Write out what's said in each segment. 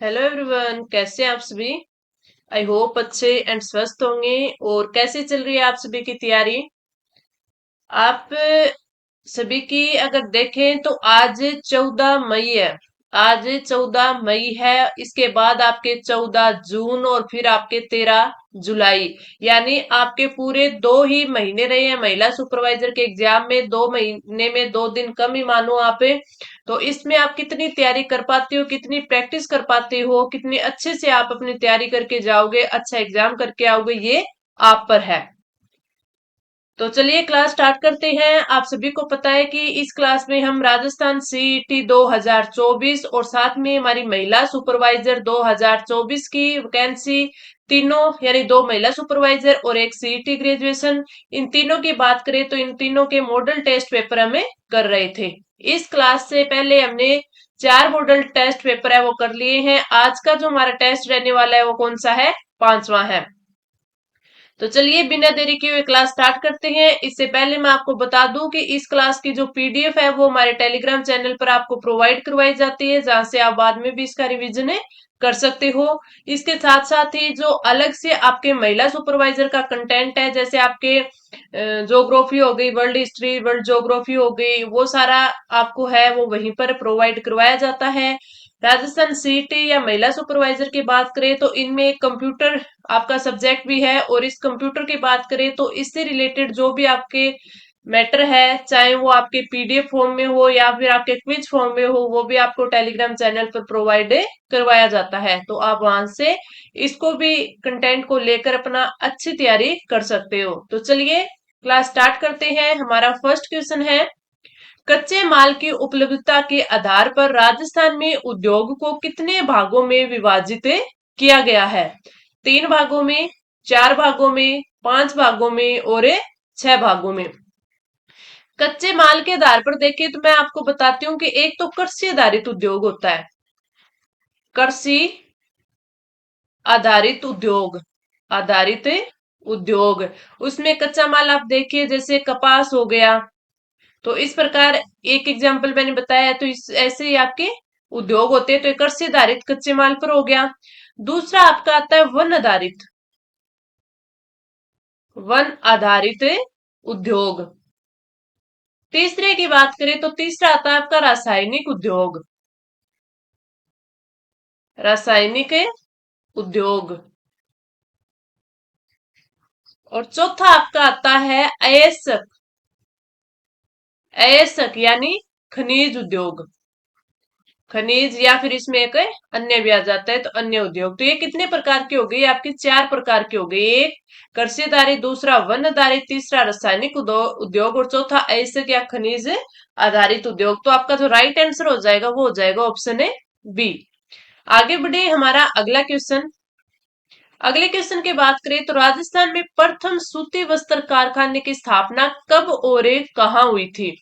Hello everyone, कैसे हैं आप सभी। आई होप अच्छे एंड स्वस्थ होंगे। और कैसे चल रही है आप सभी की तैयारी। आप सभी की अगर देखें तो आज 14 मई है। आज 14 मई है। इसके बाद आपके 14 जून और फिर आपके 13 जुलाई, यानी आपके पूरे 2 ही महीने रहे हैं महिला सुपरवाइजर के एग्जाम में। 2 महीने में 2 दिन कम ही मानो आप। तो इसमें आप कितनी तैयारी कर पाते हो, कितनी प्रैक्टिस कर पाते हो, कितनी अच्छे से आप अपनी तैयारी करके जाओगे, अच्छा एग्जाम करके आओगे, ये आप पर है। तो चलिए क्लास स्टार्ट करते हैं। आप सभी को पता है कि इस क्लास में हम राजस्थान सीईटी 2024 और साथ में हमारी महिला सुपरवाइजर 2024 की वैकेंसी, तीनों यानी 2 महिला सुपरवाइजर और एक सीईटी ग्रेजुएशन, इन तीनों की बात करें तो इन तीनों के मॉडल टेस्ट पेपर हमें कर रहे थे। इस क्लास से पहले हमने 4 मॉडल टेस्ट पेपर है वो कर लिए हैं। आज का जो हमारा टेस्ट रहने वाला है वो कौन सा है, 5वां है। तो चलिए बिना देरी किए हुए क्लास स्टार्ट करते हैं। इससे पहले मैं आपको बता दूं कि इस क्लास की जो पीडीएफ है वो हमारे टेलीग्राम चैनल पर आपको प्रोवाइड करवाई जाती है, जहां से आप बाद में भी इसका रिवीजन कर सकते हो। इसके साथ साथ ही जो अलग से आपके महिला सुपरवाइजर का कंटेंट है, जैसे आपके ज्योग्राफी हो गई, वर्ल्ड हिस्ट्री, वर्ल्ड ज्योग्राफी हो गई, वो सारा आपको है वो वहीं पर प्रोवाइड करवाया जाता है। राजस्थान सीईटी या महिला सुपरवाइजर की बात करें तो इनमें एक कंप्यूटर आपका सब्जेक्ट भी है, और इस कंप्यूटर की बात करें तो इससे रिलेटेड जो भी आपके मैटर है, चाहे वो आपके पीडीएफ फॉर्म में हो या फिर आपके क्विज फॉर्म में हो, वो भी आपको टेलीग्राम चैनल पर प्रोवाइड करवाया जाता है। तो आप वहां से इसको भी कंटेंट को लेकर अपना अच्छी तैयारी कर सकते हो। तो चलिए क्लास स्टार्ट करते हैं। हमारा फर्स्ट क्वेश्चन है, कच्चे माल की उपलब्धता के आधार पर राजस्थान में उद्योग को कितने भागों में विभाजित किया गया है। 3 भागों में, 4 भागों में, 5 भागों में और 6 भागों में। कच्चे माल के आधार पर देखिए तो मैं आपको बताती हूँ कि एक तो कृषि आधारित उद्योग होता है। कृषि आधारित उद्योग, आधारित उद्योग, उसमें कच्चा माल आप देखिए जैसे कपास हो गया। तो इस प्रकार एक एग्जाम्पल मैंने बताया, तो इस ऐसे ही आपके उद्योग होते हैं। तो एक कृषि आधारित कच्चे माल पर हो गया। दूसरा आपका आता है वन आधारित, वन आधारित उद्योग। तीसरे की बात करें तो तीसरा आता है आपका रासायनिक उद्योग, रासायनिक उद्योग। और चौथा आपका आता है अयस्क, अयस्क यानी खनिज उद्योग, खनिज, या फिर इसमें एक अन्य भी आ जाता है तो अन्य उद्योग। तो ये कितने प्रकार की हो गई, आपकी 4 प्रकार की हो गई। एक कृषि आधारित, दूसरा वन आधारित, तीसरा रासायनिक उद्योग और चौथा अयस्क या खनिज आधारित उद्योग। तो आपका जो राइट आंसर हो जाएगा वो हो जाएगा ऑप्शन है बी। आगे बढ़े हमारा अगला क्वेश्चन। अगले क्वेश्चन की बात करें तो राजस्थान में प्रथम सूती वस्त्र कारखाने की स्थापना कब और कहाँ हुई थी।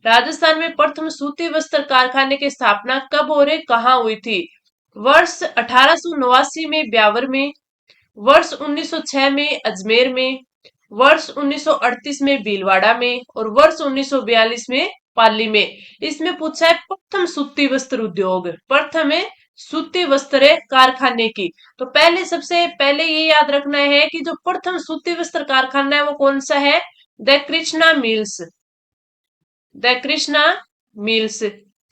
राजस्थान में प्रथम सूती वस्त्र कारखाने की स्थापना कब और कहाँ हुई थी। वर्ष 1889 में ब्यावर में, वर्ष 1906 में अजमेर में, वर्ष 1938 में भीलवाड़ा में और वर्ष 1942 में पाली में। इसमें पूछा है प्रथम सूती वस्त्र उद्योग, प्रथम है सूती वस्त्र कारखाने की। तो पहले सबसे पहले ये याद रखना है कि जो प्रथम सूती वस्त्र कारखाना है वो कौन सा है, the Krishna mills, the Krishna mills.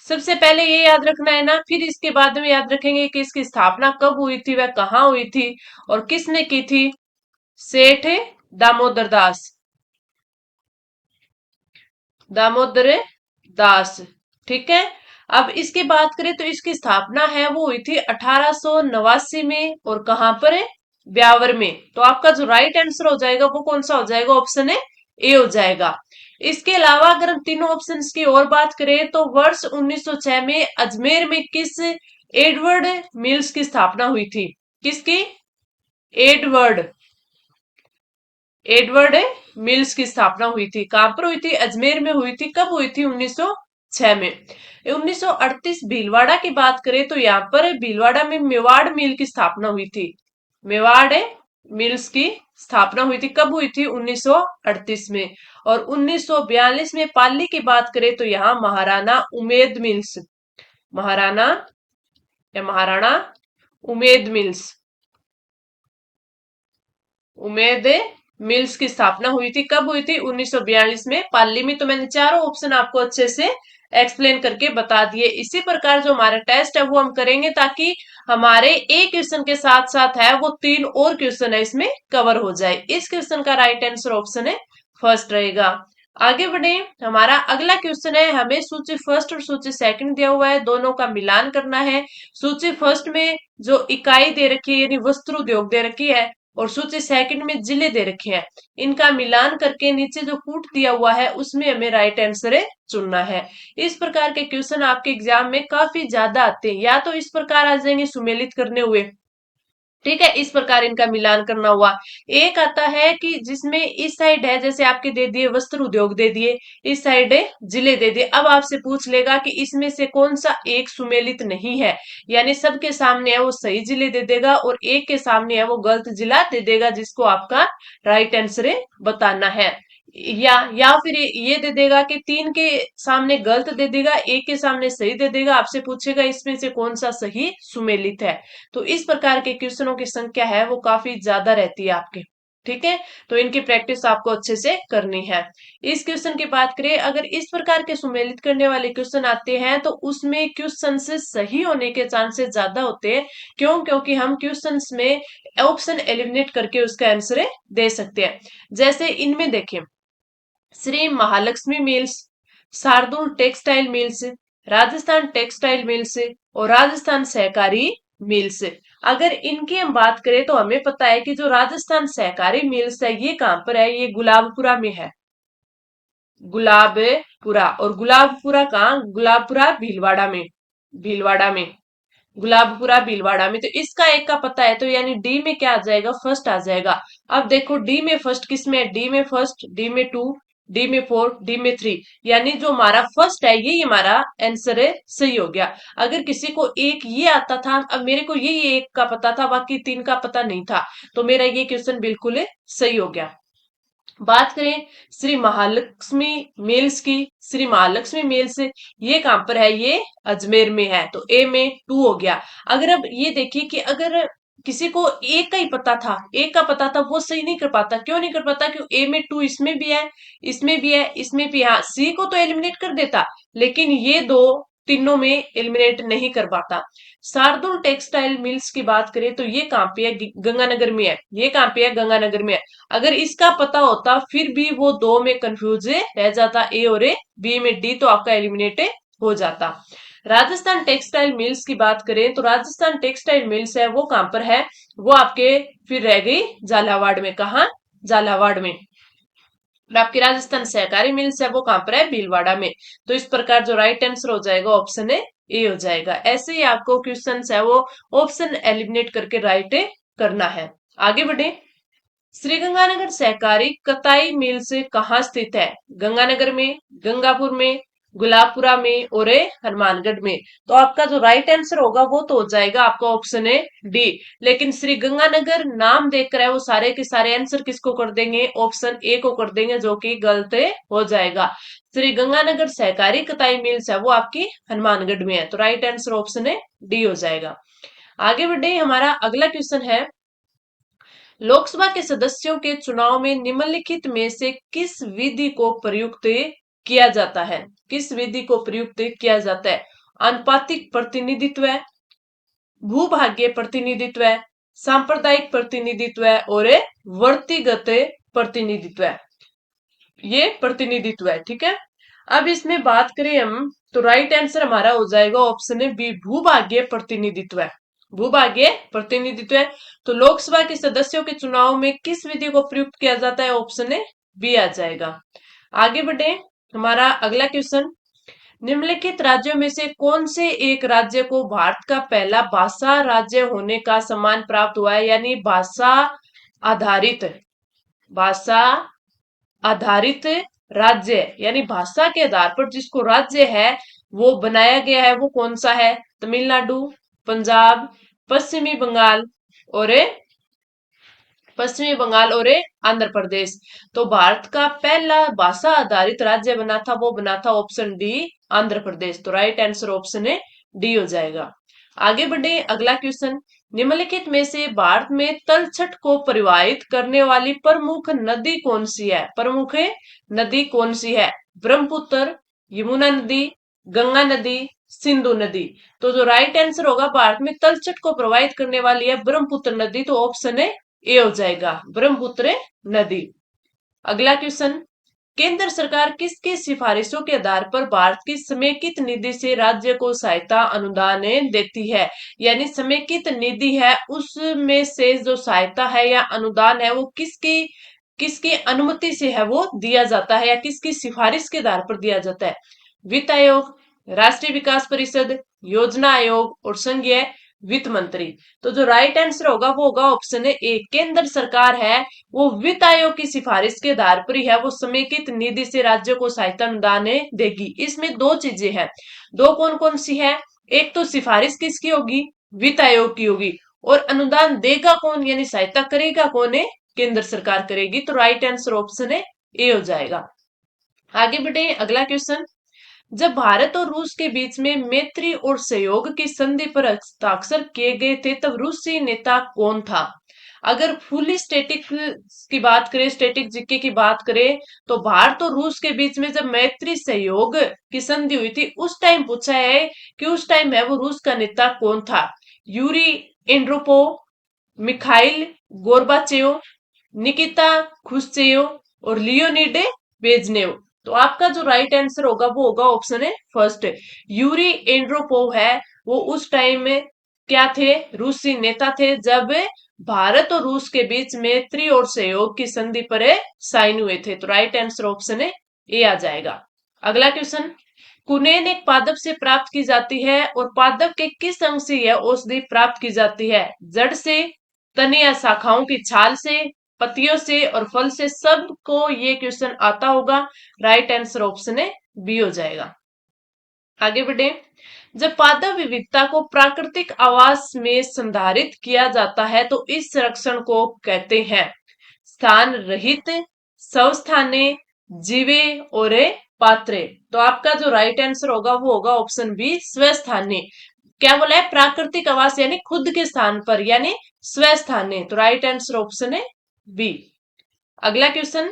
सबसे पहले ये याद रखना है ना, फिर इसके बाद में याद रखेंगे कि इसकी स्थापना कब हुई थी, वह कहाँ हुई थी और किसने की थी। सेठ दामोदर दास, दामोदर दास, ठीक है। अब इसकी बात करें तो इसकी स्थापना है वो हुई थी 1889 में, और कहां पर है, ब्यावर में। तो आपका जो राइट आंसर हो जाएगा वो कौन सा हो जाएगा, ऑप्शन है ए हो जाएगा। इसके अलावा अगर हम तीनों ऑप्शंस की और बात करें तो वर्ष 1906 में अजमेर में किस एडवर्ड मिल्स की स्थापना हुई थी। किसकी, एडवर्ड, एडवर्ड मिल्स की स्थापना हुई थी। कहां पर हुई थी, अजमेर में हुई थी। कब हुई थी, 1906 में। 1938 भीलवाड़ा की बात करें तो यहाँ पर भीलवाड़ा में मेवाड़ मिल की स्थापना हुई थी। मेवाड़ मिल्स की स्थापना हुई थी, कब हुई थी, 1938 में। और 1942 में पाली की बात करें तो यहाँ महाराणा उमेद मिल्स, महाराणा या महाराणा उमेद मिल्स। उमेद मिल्स की स्थापना हुई थी, कब हुई थी? 1942 में, पाली में। तो मैंने चारों ऑप्शन आपको अच्छे से एक्सप्लेन करके बता दिए। इसी प्रकार जो हमारा टेस्ट है वो हम करेंगे ताकि हमारे एक क्वेश्चन के साथ साथ है वो 3 और क्वेश्चन है इसमें कवर हो जाए। इस क्वेश्चन का राइट आंसर ऑप्शन है फर्स्ट रहेगा। आगे बढ़े, हमारा अगला क्वेश्चन है, हमें सूची फर्स्ट और सूची सेकंड दिया हुआ है, दोनों का मिलान करना है। सूची फर्स्ट में जो इकाई दे रखी है यानी वस्त्र उद्योग दे रखी है, और सूची सेकंड में जिले दे रखे हैं, इनका मिलान करके नीचे जो कूट दिया हुआ है उसमें हमें राइट आंसर चुनना है। इस प्रकार के क्वेश्चन आपके एग्जाम में काफी ज्यादा आते हैं, या तो इस प्रकार आ जाएंगे सुमेलित करने हुए, ठीक है, इस प्रकार इनका मिलान करना हुआ। एक आता है कि जिसमें इस साइड है, जैसे आपके दे दिए वस्त्र उद्योग दे दिए, इस साइड है जिले दे दिए। अब आपसे पूछ लेगा कि इसमें से कौन सा एक सुमेलित नहीं है, यानी सबके सामने है वो सही जिले दे देगा और एक के सामने है वो गलत जिला दे देगा, जिसको आपका राइट आंसर बताना है। या फिर ये दे देगा कि 3 के सामने गलत दे देगा, एक के सामने सही दे देगा, आपसे पूछेगा इसमें से कौन सा सही सुमेलित है। तो इस प्रकार के क्वेश्चनों की संख्या है वो काफी ज्यादा रहती है आपके, ठीक है। तो इनकी प्रैक्टिस आपको अच्छे से करनी है। इस क्वेश्चन की बात करें, अगर इस प्रकार के सुमेलित करने वाले क्वेश्चन आते हैं तो उसमें क्वेश्चन से सही होने के चांसेस ज्यादा होते हैं। क्यों? क्योंकि हम क्वेश्चन में ऑप्शन एलिमिनेट करके उसका आंसर दे सकते हैं। जैसे इनमें देखें, Shri Mahalakshmi mills, Shardul textile mills, Rajasthan textile mills और राजस्थान सहकारी मिल्स। अगर इनकी हम बात करें तो हमें पता है कि जो राजस्थान सहकारी मिल्स है ये कहां पर है? ये गुलाबपुरा में है, गुलाबपुरा। और गुलाबपुरा कहाँ? गुलाबपुरा भीलवाड़ा में, भीलवाड़ा में, गुलाबपुरा भीलवाड़ा में। तो इसका एक का पता है, तो यानी डी में क्या आ जाएगा? फर्स्ट आ जाएगा। अब देखो डी में फर्स्ट किस में है? डी में फर्स्ट, डी में टू, डी में फोर, डी में थ्री, यानी जो हमारा फर्स्ट है ये हमारा आंसर है, सही हो गया। अगर किसी को एक ये आता था, अब मेरे को ये एक का पता था बाकी 3 का पता नहीं था, तो मेरा ये क्वेश्चन बिल्कुल सही हो गया। बात करें श्री महालक्ष्मी मेल्स की, श्री महालक्ष्मी मेल्स ये कहां पर है? ये अजमेर में है, तो ए में 2 हो गया। अगर अब ये देखिए कि अगर किसी को एक का ही पता था, एक का पता था, वो सही नहीं कर पाता। क्यों नहीं कर पाता? क्यों? ए में 2 इसमें भी है, इसमें भी है, इसमें भी। हाँ, सी को तो एलिमिनेट कर देता, लेकिन ये दो तीनों में एलिमिनेट नहीं कर पाता। शार्दुल टेक्सटाइल मिल्स की बात करें तो ये कहां पे है? गंगानगर में है। ये कहां पे है? गंगानगर में है। अगर इसका पता होता फिर भी वो दो में कंफ्यूज रह जाता, ए और ए, बी में डी, तो आपका एलिमिनेट हो जाता। राजस्थान टेक्सटाइल मिल्स की बात करें तो राजस्थान टेक्सटाइल मिल्स है वो कहां पर है? वो आपके फिर रह गई झालावाड़ में। कहा? झालावाड़ में। और आपकी राजस्थान सहकारी मिल्स है वो कहां पर है? भीलवाड़ा में। तो इस प्रकार जो राइट आंसर हो जाएगा ऑप्शन ए हो जाएगा। ऐसे ही आपको क्वेश्चन है वो ऑप्शन एलिमिनेट करके राइट करना है। आगे बढ़े, श्रीगंगानगर सहकारी कताई मिल से कहाँ स्थित है? गंगानगर में, गंगापुर में, गुलाबपुरा में और हनुमानगढ़ में। तो आपका जो राइट आंसर होगा वो तो हो जाएगा आपका ऑप्शन है डी। लेकिन श्री गंगानगर नाम देखकर है वो सारे के सारे आंसर किसको कर देंगे? ऑप्शन ए को कर देंगे, जो कि गलत हो जाएगा। श्री गंगानगर सहकारी कताई मिल्स है वो आपकी हनुमानगढ़ में है, तो राइट आंसर ऑप्शन है डी हो जाएगा। आगे बढ़े, हमारा अगला क्वेश्चन है, लोकसभा के सदस्यों के चुनाव में निम्नलिखित में से किस विधि को प्रयुक्त किया जाता है? किस विधि को प्रयुक्त किया जाता है? आनुपातिक प्रतिनिधित्व, भूभागीय प्रतिनिधित्व, सांप्रदायिक प्रतिनिधित्व और व्यक्तिगत प्रतिनिधित्व। ये प्रतिनिधित्व है, ठीक है। अब इसमें बात करें हम तो राइट आंसर हमारा हो जाएगा ऑप्शन है बी, भूभागीय प्रतिनिधित्व है। भूभागीय प्रतिनिधित्व है। तो लोकसभा के सदस्यों के चुनाव में किस विधि को प्रयुक्त किया जाता है? ऑप्शन है बी आ जाएगा। आगे बढ़े, हमारा अगला क्वेश्चन, निम्नलिखित राज्यों में से कौन से एक राज्य को भारत का पहला भाषा राज्य होने का सम्मान प्राप्त हुआ है? यानी भाषा आधारित, भाषा आधारित राज्य, यानी भाषा के आधार पर जिसको राज्य है वो बनाया गया है, वो कौन सा है? तमिलनाडु, पंजाब, पश्चिमी बंगाल और आंध्र प्रदेश। तो भारत का पहला भाषा आधारित राज्य बना था, वो बना था ऑप्शन डी, आंध्र प्रदेश। तो राइट आंसर ऑप्शन है डी हो जाएगा। आगे बढ़े, अगला क्वेश्चन। निम्नलिखित में से भारत में तलछट को प्रवाहित करने वाली प्रमुख नदी कौन सी है? प्रमुख नदी कौन सी है? ब्रह्मपुत्र, यमुना नदी, गंगा नदी, सिंधु नदी। तो जो राइट आंसर होगा, भारत में तलछट को प्रवाहित करने वाली है ब्रह्मपुत्र नदी। तो ऑप्शन ए हो जाएगा, ब्रह्मपुत्र नदी। अगला क्वेश्चन। केंद्र सरकार किसकी सिफारिशों के आधार पर भारत की समेकित निधि से राज्य को सहायता अनुदान देती है? यानी समेकित निधि है, उसमें से जो सहायता है या अनुदान है वो किसकी किसकी अनुमति से है वो दिया जाता है, या किसकी सिफारिश के आधार पर दिया जाता है? वित्त आयोग, राष्ट्रीय विकास परिषद, योजना आयोग और संघीय वित्त मंत्री। तो जो राइट आंसर होगा वो होगा ऑप्शन ए, केंद्र सरकार है वो वित्त आयोग की सिफारिश के आधार पर ही है वो समेकित निधि से राज्य को सहायता अनुदान देगी। इसमें दो चीजें हैं, दो कौन कौन सी है? एक तो सिफारिश किसकी होगी? वित्त आयोग की होगी। और अनुदान देगा कौन, यानी सहायता करेगा कौन है? केंद्र सरकार करेगी। तो राइट आंसर ऑप्शन ए हो जाएगा। आगे बढ़े, अगला क्वेश्चन। जब भारत और रूस के बीच में मैत्री और सहयोग की संधि पर हस्ताक्षर किए गए थे, तब रूसी नेता कौन था? अगर फुली स्टैटिक की बात करें, स्टैटिक जीके की बात करें, तो भारत और रूस के बीच में जब मैत्री सहयोग की संधि हुई थी, उस टाइम पूछा है कि उस टाइम है वो रूस का नेता कौन था? Yuri Andropov, Mikhail Gorbachev, Nikita Khrushchev और लियोनिड ब्रेजनेव। तो आपका जो राइट आंसर होगा वो होगा ऑप्शन है फर्स्ट, यूरी एंड्रोपोव है वो उस टाइम में क्या थे? रूसी नेता थे, जब भारत और रूस के बीच मैत्री और सहयोग की संधि पर साइन हुए थे। तो राइट आंसर ऑप्शन है ए आ जाएगा। अगला क्वेश्चन। कुनेन एक पादप से प्राप्त की जाती है और पादप के किस अंग से यह औषधि प्राप्त की जाती है? जड़ से, तने या शाखाओं की छाल से, पत्तियों से और फल से? सबको ये क्वेश्चन आता होगा। राइट आंसर ऑप्शन है बी हो जाएगा। आगे बढ़े। जब पादप विविधता को प्राकृतिक आवास में संधारित किया जाता है तो इस संरक्षण को कहते हैं? स्थान रहित, स्वस्थाने, जीवे और पात्रे। तो आपका जो राइट आंसर होगा वो होगा ऑप्शन बी, स्वस्थाने। क्या बोला है? प्राकृतिक आवास यानी खुद के स्थान पर, यानी स्वस्थाने। तो राइट आंसर ऑप्शन है बी। अगला क्वेश्चन।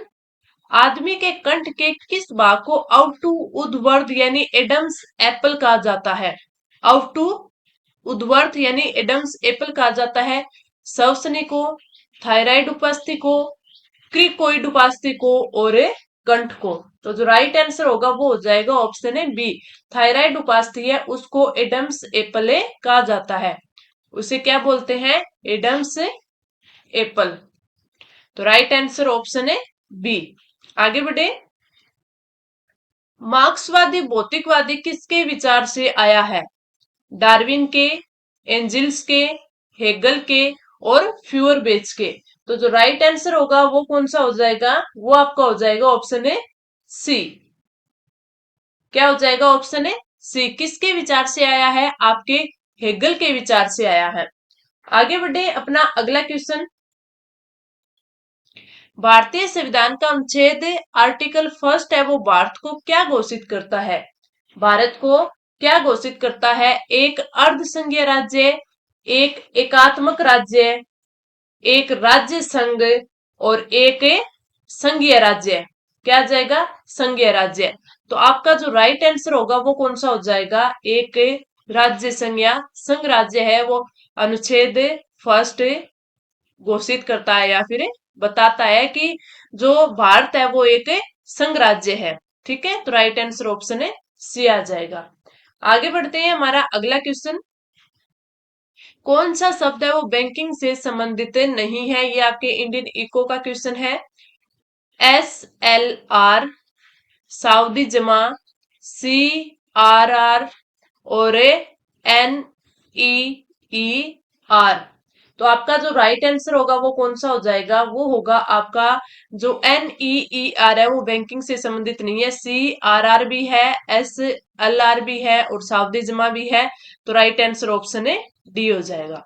आदमी के कंठ के किस भाग को आउटू उद्वर्ध यानी एडम्स एप्पल कहा जाता है? आउटू उद्वर्ध यानी एडम्स एप्पल कहा जाता है? श्वसनी को, थायराइड उपास्थि को, क्रिकोइड उपास्थि को और कंठ को। तो जो राइट आंसर होगा वो हो जाएगा ऑप्शन है बी, थायराइड उपास्थि है उसको एडम्स एप्पल कहा जाता है। उसे क्या बोलते हैं? Adam's apple. तो राइट आंसर ऑप्शन है बी। आगे बढ़े। मार्क्सवादी भौतिकवादी किसके विचार से आया है? डार्विन के, एंजिल्स के, हेगल के और फ्यूअरबेच के। तो जो राइट आंसर होगा वो कौन सा हो जाएगा? वो आपका हो जाएगा ऑप्शन है सी। क्या हो जाएगा? ऑप्शन है सी। किसके विचार से आया है? आपके हेगल के विचार से आया है। आगे बढ़े, अपना अगला क्वेश्चन। भारतीय संविधान का अनुच्छेद आर्टिकल फर्स्ट है वो भारत को क्या घोषित करता है? भारत को क्या घोषित करता है? एक अर्ध संघीय राज्य, एक एकात्मक राज्य, एक राज्य संघ और एक संघीय राज्य। क्या आ जाएगा? संघीय राज्य। तो आपका जो राइट आंसर होगा वो कौन सा हो जाएगा? एक राज्य संघ या संघ राज्य है वो अनुच्छेद फर्स्ट घोषित करता है या फिर बताता है कि जो भारत है वो एक संघ राज्य है। ठीक है, तो राइट आंसर ऑप्शन है सी आ जाएगा। आगे बढ़ते हैं, हमारा अगला क्वेश्चन। कौन सा शब्द है वो बैंकिंग से संबंधित नहीं है? ये आपके इंडियन इको का क्वेश्चन है। SLR, साउदी जमा, CRR और NEER। तो आपका जो राइट आंसर होगा वो कौन सा हो जाएगा? वो होगा आपका जो NEER है वो बैंकिंग से संबंधित नहीं है। CRR भी है, SLR भी है और साउदी जमा भी है। तो राइट आंसर ऑप्शन है डी हो जाएगा।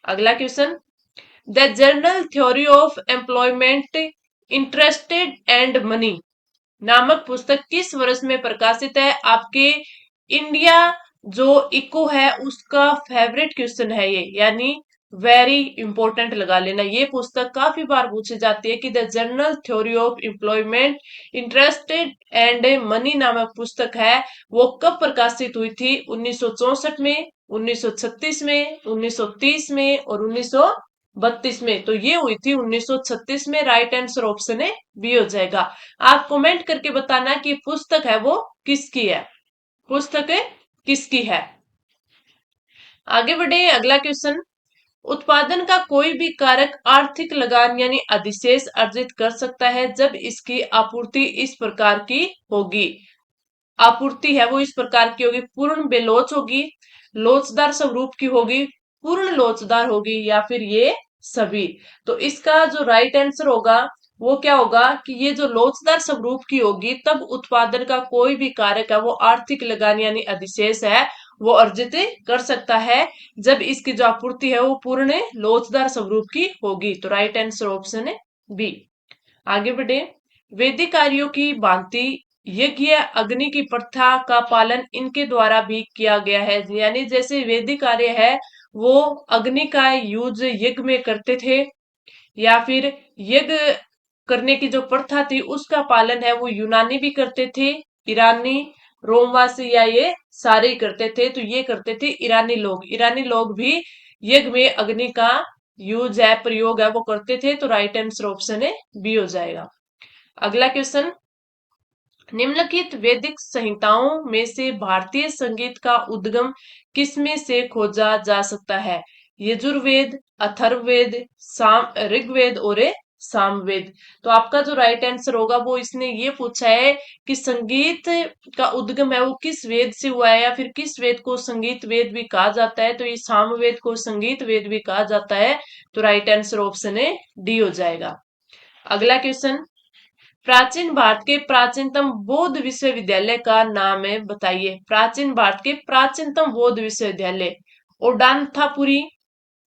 अगला question. The general theory of employment, interested and money नामक पुस्तक किस वर्ष में प्रकाशित है? आपके इंडिया जो इको है उसका फेवरेट क्वेश्चन है ये, यानी वेरी इंपॉर्टेंट लगा लेना। ये पुस्तक काफी बार पूछी जाती है कि the general theory of employment interested and money नामक पुस्तक है वो कब प्रकाशित हुई थी? 1964 में, 1936 में, 1930 में और 1932 में। तो ये हुई थी 1936 में। राइट आंसर ऑप्शन है बी हो जाएगा। आप कमेंट करके बताना कि पुस्तक है वो किसकी है, पुस्तक किसकी है। आगे बढ़े, अगला क्वेश्चन। उत्पादन का कोई भी कारक आर्थिक लगान यानी अधिशेष अर्जित कर सकता है जब इसकी आपूर्ति इस प्रकार की होगी। आपूर्ति है वो इस प्रकार की होगी, पूर्ण बेलोच होगी, लोचदार स्वरूप की होगी, पूर्ण लोचदार होगी, या फिर ये सभी। तो इसका जो राइट आंसर होगा वो क्या होगा कि ये जो लोचदार स्वरूप की होगी, तब उत्पादन का कोई भी कारक है वो आर्थिक लगान यानी अधिशेष है वो अर्जित कर सकता है जब इसकी जो आपूर्ति है वो पूर्ण लोचदार स्वरूप की होगी। तो राइट आंसर ऑप्शन है बी। आगे बढ़े, वैदिक कार्यों की भांति यज्ञ अग्नि की प्रथा का पालन इनके द्वारा भी किया गया है। यानी जैसे वैदिक कार्य है वो अग्नि का यूज यज्ञ में करते थे, या फिर यज्ञ करने की जो प्रथा थी उसका पालन है वो यूनानी भी करते थे, ईरानी, रोमवासी, या ये सारे ही करते थे। तो ये करते थे ईरानी लोग। ईरानी लोग भी यज्ञ में अग्नि का यूज है, प्रयोग है वो करते थे। तो राइट आंसर ऑप्शन है बी हो जाएगा। अगला क्वेश्चन, निम्नलिखित वैदिक संहिताओं में से भारतीय संगीत का उद्गम किसमें से खोजा जा सकता है? यजुर्वेद, अथर्ववेद, साम ऋग्वेद और सामवेद। तो आपका जो राइट आंसर होगा वो इसने ये पूछा है कि संगीत का उद्गम है वो किस वेद से हुआ है, या फिर किस वेद को संगीत वेद भी कहा जाता है। तो ये सामवेद को संगीत वेद भी कहा जाता है। तो राइट आंसर ऑप्शन है डी हो जाएगा। अगला क्वेश्चन, प्राचीन भारत के प्राचीनतम बौद्ध विश्वविद्यालय का नाम है बताइए। प्राचीन भारत के प्राचीनतम बौद्ध विश्वविद्यालय, ओडानथापुरी,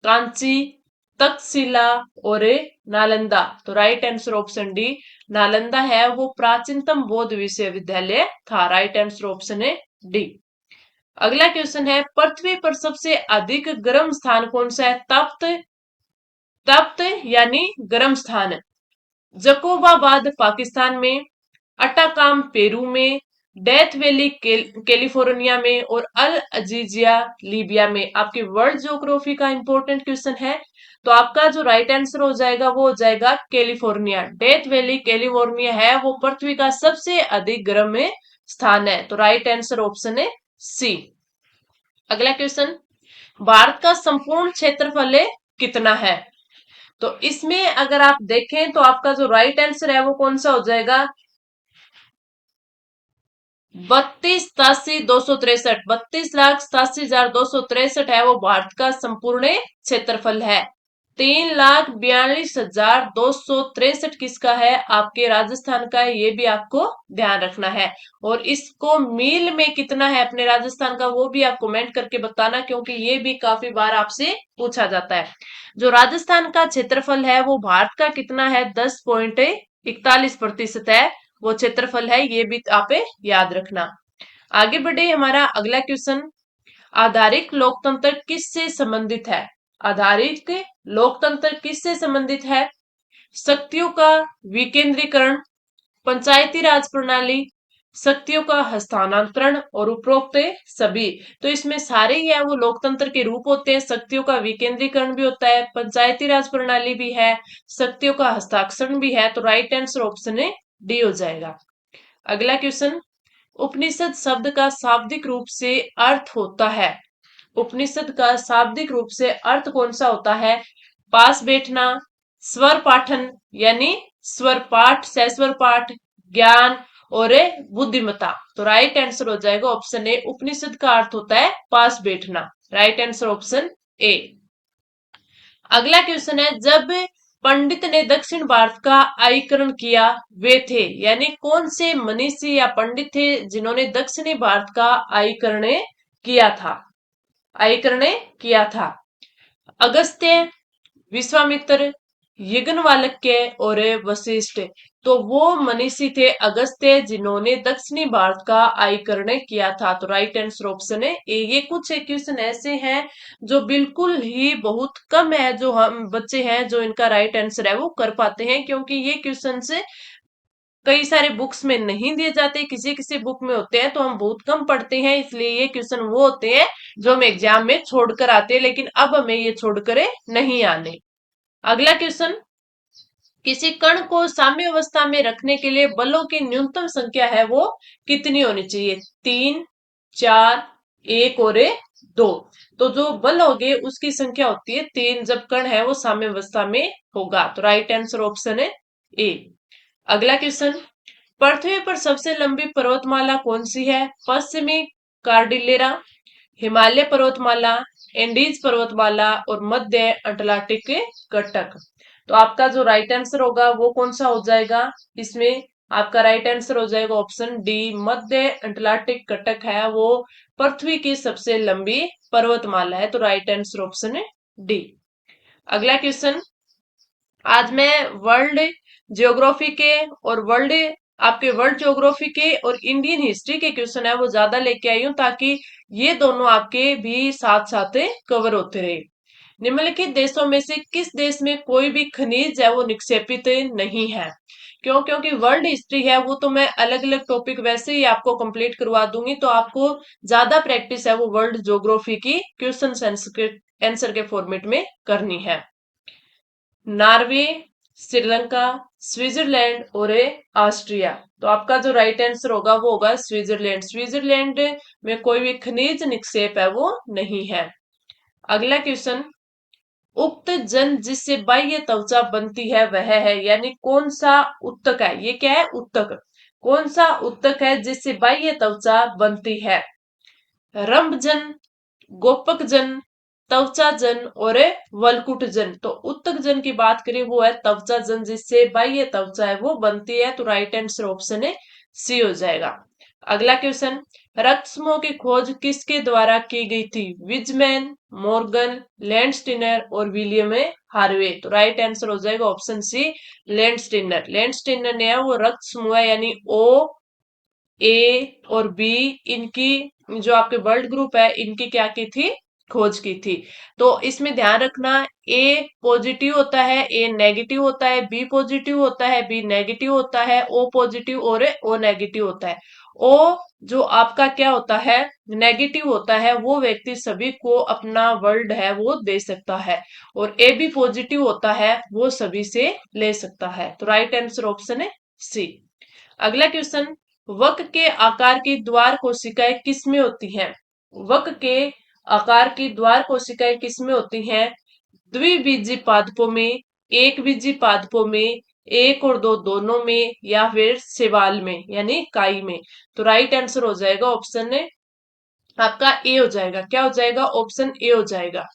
कांची, तक्षशिला और नालंदा। तो right answer option D, Nalanda है वो प्राचीनतम बौद्ध विश्वविद्यालय था। राइट आंसर ऑप्शन है डी। अगला क्वेश्चन है, पृथ्वी पर सबसे अधिक गर्म स्थान कौन सा है? तप्त, तप्त यानी गर्म स्थान। जकोबाबाद पाकिस्तान में, अटाकाम पेरू में, डेथ वैली कैलिफोर्निया में और अल अजीजिया लीबिया में। आपके वर्ल्ड ज्योग्राफी का इंपॉर्टेंट क्वेश्चन है। तो आपका जो राइट आंसर हो जाएगा वो हो जाएगा कैलिफोर्निया। डेथ वैली कैलिफोर्निया है वो पृथ्वी का सबसे अधिक गर्म स्थान है। तो राइट आंसर ऑप्शन है सी। अगला क्वेश्चन, भारत का संपूर्ण क्षेत्रफल कितना है? तो इसमें अगर आप देखें तो आपका जो राइट आंसर है वो कौन सा हो जाएगा? 32,87,263, 32,87,263 है वो भारत का संपूर्ण क्षेत्रफल है। 3,42,263 किसका है? आपके राजस्थान का है, ये भी आपको ध्यान रखना है। और इसको मील में कितना है अपने राजस्थान का वो भी आप कमेंट करके बताना, क्योंकि ये भी काफी बार आपसे पूछा जाता है। जो राजस्थान का क्षेत्रफल है वो भारत का कितना है? 10.41% है वो क्षेत्रफल है, ये भी आप याद रखना। आगे बढ़े, हमारा अगला क्वेश्चन, आधारिक लोकतंत्र किससे संबंधित है? आधारिक लोकतंत्र किससे संबंधित है? शक्तियों का विकेंद्रीकरण, पंचायती राज प्रणाली, शक्तियों का हस्तांतरण और उपरोक्त सभी। तो इसमें सारे ही है वो लोकतंत्र के रूप होते हैं। शक्तियों का विकेंद्रीकरण भी होता है, पंचायती राज प्रणाली भी है, शक्तियों का हस्ताक्षरण भी है। तो राइट आंसर ऑप्शन है डी हो जाएगा। अगला क्वेश्चन, उपनिषद शब्द का शाब्दिक रूप से अर्थ होता है। उपनिषद का शाब्दिक रूप से अर्थ कौन सा होता है? पास बैठना, स्वर पाठन यानी स्वर पाठ, सस्वर पाठ, ज्ञान और बुद्धिमत्ता। तो राइट आंसर हो जाएगा ऑप्शन ए, उपनिषद का अर्थ होता है पास बैठना। Right answer option A. अगला क्वेश्चन है, जब पंडित ने दक्षिण भारत का आईकरण किया वे थे, यानी कौन से मनीषी या पंडित थे जिन्होंने दक्षिणी भारत का आईकरण किया था? आईकरण किया था। अगस्त्य, विश्वामित्र, यज्ञवल्क्य और वशिष्ठ। तो वो मनीषी थे अगस्त्य जिन्होंने दक्षिणी भारत का आयकरण किया था। तो राइट आंसर ऑप्शन है ए। ये कुछ एक क्वेश्चन ऐसे हैं जो बिल्कुल ही बहुत कम है जो हम बच्चे हैं जो इनका राइट आंसर है वो कर पाते हैं, क्योंकि ये क्वेश्चन से कई सारे बुक्स में नहीं दिए जाते, किसी किसी बुक में होते हैं तो हम बहुत कम पढ़ते हैं, इसलिए ये क्वेश्चन वो होते हैं जो हम एग्जाम में छोड़कर आते हैं, लेकिन अब हमें ये छोड़कर नहीं आने। अगला क्वेश्चन, किसी कण को साम्य अवस्था में रखने के लिए बलों की न्यूनतम संख्या है वो कितनी होनी चाहिए? 3, 4, 1 और 2। तो जो बल होगे उसकी संख्या होती है 3 जब कण है वो साम्य अवस्था में होगा। तो राइट आंसर ऑप्शन है ए। अगला क्वेश्चन, पृथ्वी पर सबसे लंबी पर्वतमाला कौन सी है? पश्चिमी कार्डिलेरा, हिमालय पर्वतमाला, एंडीज पर्वतमाला और मध्य अटलांटिक घटक। तो आपका जो राइट आंसर होगा वो कौन सा हो जाएगा? इसमें आपका राइट आंसर हो जाएगा ऑप्शन डी, मध्य अटलांटिक घटक है वो पृथ्वी की सबसे लंबी पर्वतमाला है। तो राइट आंसर ऑप्शन है डी। अगला क्वेश्चन, आज मैं वर्ल्ड ज्योग्राफी के और वर्ल्ड ज्योग्राफी के और इंडियन हिस्ट्री के क्वेश्चन है वो ज्यादा लेके आई हूं, ताकि ये दोनों आपके भी साथ साथ कवर होते रहे। निम्नलिखित देशों में से किस देश में कोई भी खनिज है वो निक्षेपित नहीं है? क्योंकि वर्ल्ड हिस्ट्री है वो तो मैं अलग अलग टॉपिक वैसे ही आपको कंप्लीट करवा दूंगी, तो आपको ज्यादा प्रैक्टिस है वो वर्ल्ड ज्योग्राफी की क्वेश्चन आंसर के फॉर्मेट में करनी है। नॉर्वे, श्रीलंका, स्विट्जरलैंड और ऑस्ट्रिया। तो आपका जो राइट आंसर होगा वो होगा स्विट्जरलैंड। स्विट्जरलैंड में कोई भी खनिज निक्षेप है वो नहीं है। अगला क्वेश्चन, उक्त जन जिससे बाह्य त्वचा बनती है वह है, यानी कौन सा उत्तक है? ये क्या है? उत्तक। कौन सा उत्तक है जिससे बाह्य त्वचा बनती है? रंभजन, गोपक जन, त्वचा जन और वलकुट जन। तो उत्तक जन की बात करें वो है त्वचा जन जिससे बाह्य त्वचा है वो बनती है। तो राइट आंसर ऑप्शन है सी हो जाएगा। अगला क्वेश्चन, रक्त समूह की खोज किसके द्वारा की गई थी? विजमैन, मॉर्गन, लैंडस्टीनर और विलियम हार्वे। तो राइट आंसर हो जाएगा ऑप्शन सी, लैंडस्टीनर। लैंडस्टीनर ने है वो रक्त समूह यानी ओ, ए और बी, इनकी जो आपके ब्लड ग्रुप है इनकी क्या की थी? खोज की थी। तो इसमें ध्यान रखना, ए पॉजिटिव होता है, ए नेगेटिव होता है, बी पॉजिटिव होता है, बी नेगेटिव होता है, ओ पॉजिटिव और ओ नेगेटिव होता है। ओ जो आपका क्या होता है? नेगेटिव होता है, वो व्यक्ति सभी को अपना वर्ल्ड है वो दे सकता है, और ए बी पॉजिटिव होता है वो सभी से ले सकता है। तो राइट आंसर ऑप्शन है सी। अगला क्वेश्चन, वक्र के आकार की द्वार कोशिकाएं किसमें होती हैं? वक्र के आकार की द्वार कोशिकाएं किसमें होती हैं? द्विबीजीय पादपों में, एक बीजी पादपों में, एक और दो दोनों में, या फिर शैवाल में यानी काई में। तो राइट आंसर हो जाएगा ऑप्शन है आपका ए हो जाएगा। क्या हो जाएगा? ऑप्शन ए हो जाएगा।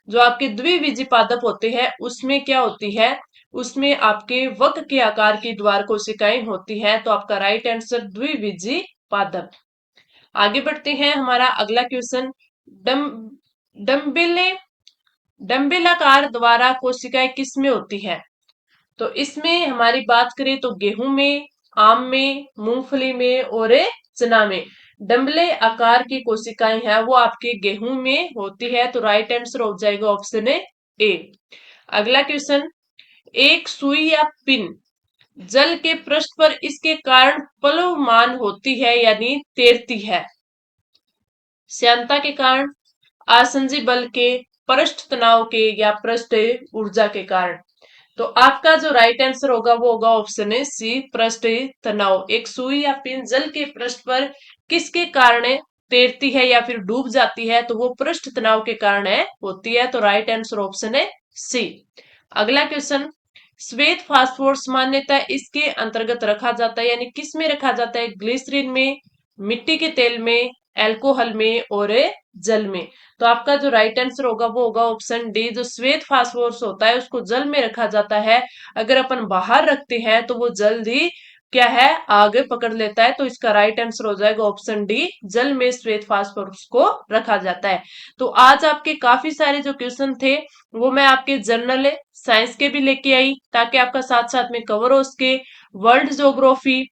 जो आपके द्विबीजीय पादप होते हैं उसमें क्या होती है? उसमें आपके वक्र के आकार की द्वार कोशिकाएं होती हैं। तो आपका राइट आंसर द्विबीजीय पादप। आगे बढ़ते हैं, हमारा अगला क्वेश्चन, डम डम्बेले डम्बेलाकार द्वारा कोशिकाएं किसमें होती हैं? तो इसमें हमारी बात करें तो गेहूं में, आम में, मूंगफली में और चना में डम्बले आकार की कोशिकाएं हैं वो आपके गेहूं में होती है। तो राइट आंसर हो जाएगा ऑप्शन है ए। अगला क्वेश्चन, एक सुई या पिन जल के पृष्ठ पर इसके कारण प्लवमान होती है यानी तैरती है? श्यानता के कारण, आसंजी बल के, पृष्ठ तनाव के, या पृष्ठ ऊर्जा के कारण? तो आपका जो राइट आंसर होगा वो होगा ऑप्शन है सी, पृष्ठ तनाव। एक सुई या पिन जल के पृष्ठ पर किसके कारण तैरती है या फिर डूब जाती है? तो वो पृष्ठ तनाव के कारण है होती है। तो राइट आंसर ऑप्शन है सी। अगला क्वेश्चन, श्वेत फास्फोर सामान्यतः इसके अंतर्गत रखा जाता है, यानी किस में रखा जाता है? ग्लिसरीन में, मिट्टी के तेल में, एल्कोहल में और जल में? तो आपका जो राइट आंसर होगा वो होगा ऑप्शन डी, जो श्वेत फास्फोरस होता है उसको जल में रखा जाता है। अगर अपन बाहर रखते हैं तो वो जल्दी क्या है? आगे पकड़ लेता है। तो इसका राइट आंसर हो जाएगा ऑप्शन डी, जल में श्वेत फास्फोरस को रखा जाता है। तो आज आपके काफी सारे जो क्वेश्चन थे वो मैं आपके जनरल साइंस के भी लेके आई, ताकि आपका साथ साथ में कवर हो सके। वर्ल्ड ज्योग्राफी,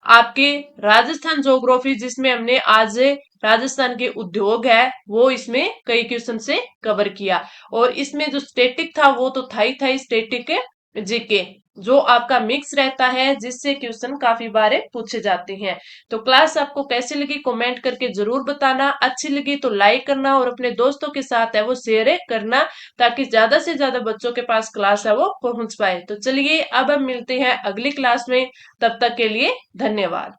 आपके राजस्थान ज्योग्राफी जिसमें हमने आज राजस्थान के उद्योग है वो इसमें कई क्वेश्चन से कवर किया। और इसमें जो स्टैटिक था वो तो था ही स्टैटिक जीके, जो आपका मिक्स रहता है जिससे क्वेश्चन काफी बार पूछे जाते हैं। तो क्लास आपको कैसी लगी कमेंट करके जरूर बताना, अच्छी लगी तो लाइक करना और अपने दोस्तों के साथ है वो शेयर करना, ताकि ज्यादा से ज्यादा बच्चों के पास क्लास है वो पहुंच पाए। तो चलिए अब हम मिलते हैं अगली क्लास में, तब तक के लिए धन्यवाद।